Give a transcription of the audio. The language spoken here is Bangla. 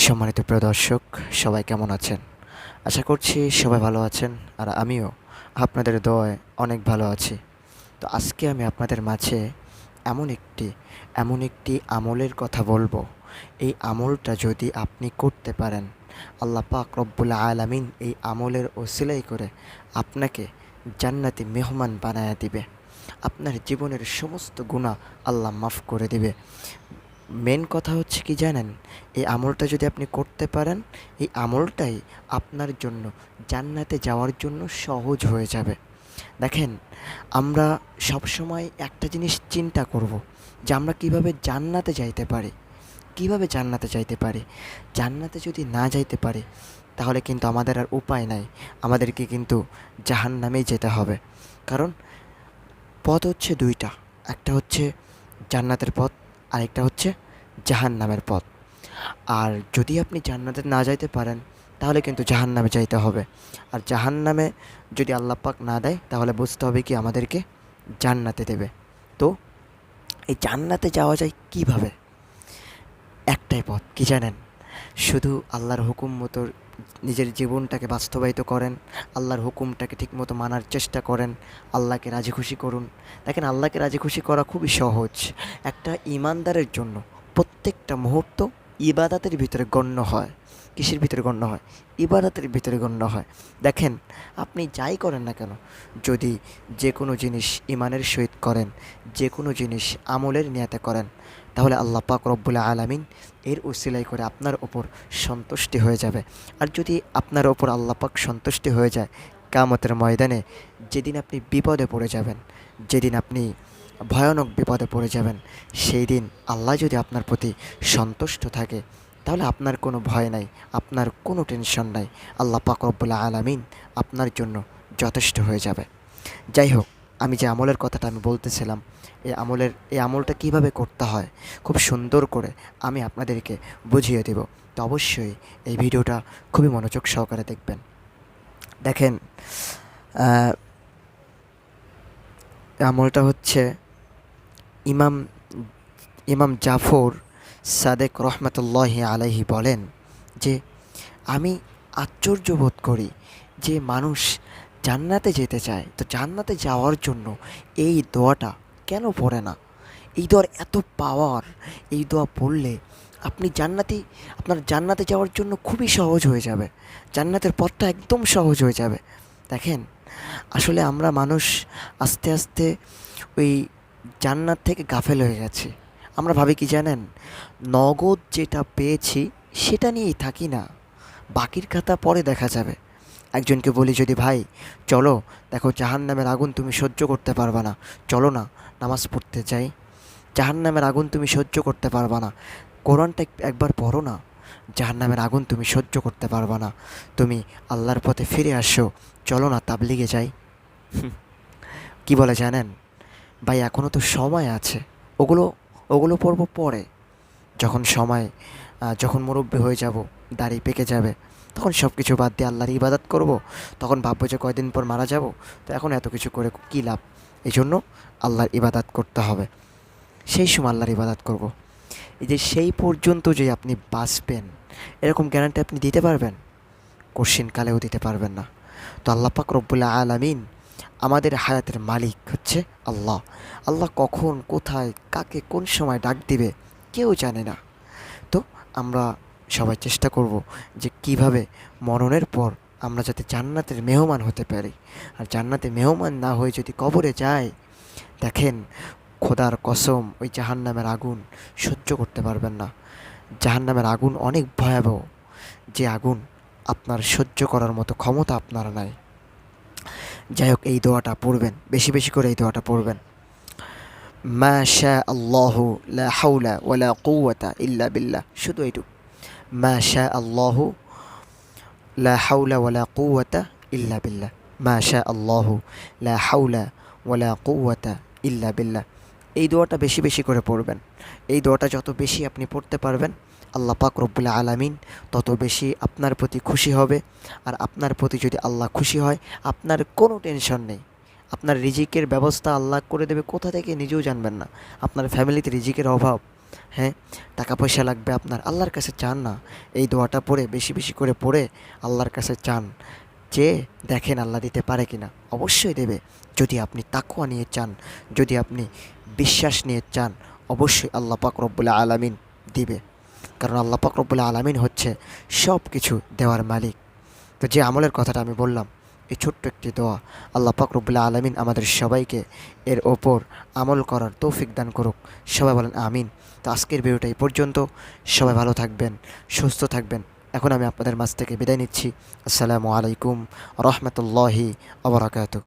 সম্মানিত প্রিয় দর্শক, সবাই কেমন আছেন? আশা করছি সবাই ভালো আছেন, আর আমিও আপনাদের দোয়ায় অনেক ভালো আছি। তো আজকে আমি আপনাদের মাঝে এমন একটি আমলের কথা বলবো। এই আমলটা যদি আপনি করতে পারেন, আল্লাহ পাক রব্বুল আলামিন এই আমলের ওসিলাই করে আপনাকে জান্নাতি মেহমান বানায়া দিবে। আপনার জীবনের সমস্ত গুনাহ আল্লাহ মাফ করে দিবে। মেন কথা হচ্ছে কি জানেন? এই আমলটা যদি আপনি করতে পারেন, এই আমলটাই আপনার জন্য জান্নাতে যাওয়ার জন্য সহজ হয়ে যাবে। দেখেন, আমরা সবসময় একটা জিনিস চিন্তা করব যে আমরা কিভাবে জান্নাতে যাইতে পারি। কিভাবে জান্নাতে যাইতে পারি? জান্নাতে যদি না যাইতে পারি, তাহলে কিন্তু আমাদের আর উপায় নাই। আমাদেরকে কিন্তু জাহান্নামেই যেতে হবে। কারণ পথ হচ্ছে ২ টা। একটা হচ্ছে জান্নাতের পথ, আরেকটা হচ্ছে জাহান্নামের পথ। আর যদি আপনি জান্নাতে না যাইতে পারেন, তাহলে কিন্তু জাহান্নামে যাইতে হবে। আর জাহান্নামে যদি আল্লাহ পাক না দেয়, তাহলে বুঝতে হবে কি আমাদেরকে জান্নাতে দেবে। তো এই জান্নাতে যাওয়া যায় কিভাবে? একটাই পথ, কি জানেন? শুধু আল্লাহর হুকুম মতো নিজের জীবনটাকে বাস্তবায়িত করেন, আল্লাহর হুকুমটাকে ঠিকমতো মানার চেষ্টা করেন, আল্লাহকে রাজি খুশি করুন। দেখেন, আল্লাহকে রাজি খুশি করা খুবই সহজ। একটা ঈমানদারের জন্য প্রত্যেকটা মুহূর্ত ইবাদাতের ভিতরে গণ্য হয়। কিসের ভিতরে গণ্য হয়? ইবাদাতের ভিতরে গণ্য হয়। দেখেন, আপনি যাই করেন না কেন, যদি যে কোনো জিনিস ঈমানের সহিত করেন, যে কোনো জিনিস আমলের নিয়াতে করেন, তাহলে আল্লাহ পাক রব্বুল আলামিন এর উসিলাই করে আপনার ওপর সন্তুষ্টি হয়ে যাবে। আর যদি আপনার ওপর আল্লাহ পাক সন্তুষ্টি হয়ে যায়, কিয়ামতের ময়দানে যেদিন আপনি বিপদে পড়ে যাবেন, যেদিন আপনি ভয়ানক বিপদে পড়ে যাবেন, সেই দিন আল্লাহ যদি আপনার প্রতি সন্তুষ্ট থাকে, তাহলে আপনার কোনো ভয় নাই, আপনার কোনো টেনশন নাই। আল্লাহ পাক রব্বুল আলামিন আপনার জন্য যথেষ্ট হয়ে যাবে। যাই হোক, আমি যে আমলের কথাটা আমি বলতেছিলাম, এই আমলটা কিভাবে করতে হয় খুব সুন্দর করে আমি আপনাদেরকে বুঝিয়ে দেব। তো অবশ্যই এই ভিডিওটা খুবই মনোযোগ সহকারে দেখবেন। দেখেন, আহ, আমলটা হচ্ছে ইমাম ইমাম জাফর সাদেক রহমতুল্লাহি আলাইহি বলেন যে, আমি আশ্চর্য বোধ করি যে মানুষ জান্নাতে যেতে চায়, তো জান্নাতে যাওয়ার জন্য এই দোয়াটা কেন পড়ে না? এই দোয়ার এত পাওয়ার, এই দোয়া পড়লে আপনার জান্নাতে যাওয়ার জন্য খুবই সহজ হয়ে যাবে। জান্নাতের পথটা একদম সহজ হয়ে যাবে। দেখেন, আসলে আমরা মানুষ আস্তে আস্তে ওই জান্নাত থেকে গাফেল হয়ে গেছি। আমরা ভাবি কি জানেন? নগদ যেটা পেয়েছি সেটা নিয়েই থাকি না, বাকির খাতা পরে দেখা যাবে। একজনকে বলি যদি, ভাই চলো, দেখো জাহান্নামের আগুন তুমি সহ্য করতে পারবা না, চলো না নামাজ পড়তে যাই। জাহান্নামের আগুন তুমি সহ্য করতে পারবা না, কোরআনটা একবার পড়ো না। জাহান্নামের আগুন তুমি সহ্য করতে পারবা না, তুমি আল্লাহর পথে ফিরে আসো, চলো না তাবলিগে যাই। কি বলে জানেন? ভাই এখনও তো সময় আছে, ওগুলো ওগুলো পড়বো পরে, যখন সময়, যখন মুরব্বি হয়ে যাব, দাড়ি পেকে যাবে, তখন সব কিছু বাদ দিয়ে আল্লাহর ইবাদত করব। তখন ভাববো যে কয়দিন পর মারা যাব, তো এখন এত কিছু করে কী লাভ? এই জন্য আল্লাহর ইবাদত করতে হবে, সেই সময় আল্লাহর ইবাদত করব। এই যে সেই পর্যন্ত যে আপনি বাঁচবেন, এরকম গ্যারান্টি আপনি দিতে পারবেন? কোশ্চিন কালেও দিতে পারবেন না। তো আল্লাহ পাক রব্বুল আলামিন, আমাদের হায়াতের মালিক হচ্ছে আল্লাহ। আল্লাহ কখন, কোথায়, কাকে, কোন সময় ডাক দিবে কেউ জানে না। তো আমরা সবাই চেষ্টা করব যে কিভাবে মরণের পর আমরা যাতে জান্নাতের মেহমান হতে পারি। আর জান্নাতের মেহমান না হয়ে যদি কবরে যাই, দেখেন, খোদার কসম ওই জাহান্নামের আগুন সহ্য করতে পারবেন না। জাহান্নামের আগুন অনেক ভয়াবহ, যে আগুন আপনার সহ্য করার মতো ক্ষমতা আপনার নাই। যাই হোক, এই দোয়াটা পড়বেন, বেশি বেশি করে এই দোয়াটা পড়বেন। মা শা আল্লাহু লা হাওলা ওয়ালা কুওয়াতা ইল্লা বিল্লাহ, শুধু এইটুকু, মা শা আল্লাহু লা হাওলা ওয়ালা কুওয়াতা ইল্লা বিল্লাহ, মা শা আল্লাহু লা হাওলা ওয়ালা কুওয়াতা ইল্লা বিল্লাহ। এই দোয়াটা বেশি বেশি করে পড়বেন। এই দোয়াটা যত বেশি আপনি পড়তে পারবেন, আল্লাহ পাক রব্বুল আলামিন তত বেশি আপনার প্রতি খুশি হবে। আর আপনার প্রতি যদি আল্লাহ খুশি হয়, আপনার কোনো টেনশন নেই। আপনার রিজিকের ব্যবস্থা আল্লাহ করে দেবে কোথা থেকে নিজেও জানবেন না। আপনার ফ্যামিলিতে রিজিকের অভাব, হ্যাঁ, টাকা পয়সা লাগবে আপনার, আল্লাহর কাছে চান না। এই দোয়াটা পড়ে বেশি বেশি করে পড়ে আল্লাহর কাছে চান, চেয়ে দেখেন আল্লাহ দিতে পারে কিনা। অবশ্যই দেবে, যদি আপনি তাকওয়া নিয়ে চান, যদি আপনি বিশ্বাস নিয়ে চান, অবশ্যই আল্লাহ পাক রব্বুল আলামিন দিবে। কারণ আল্লাহ পাক রব্বুল আলামিন হচ্ছে সব কিছু দেওয়ার মালিক। তো যে আমলের কথাটা আমি বললাম, এই ছোট্ট একটি দোয়া, আল্লাহ পাক রব্বুল আলামিন আমাদের সবাইকে এর ওপর আমল করার তৌফিক দান করুক। সবাই বলেন আমিন। তো আজকের ভিডিওটা এই পর্যন্ত। সবাই ভালো থাকবেন, সুস্থ থাকবেন। এখন আমি আপনাদের মাঝ থেকে বিদায় নিচ্ছি। আসসালামু আলাইকুম রহমতুল্লাহি আবরাকাতু।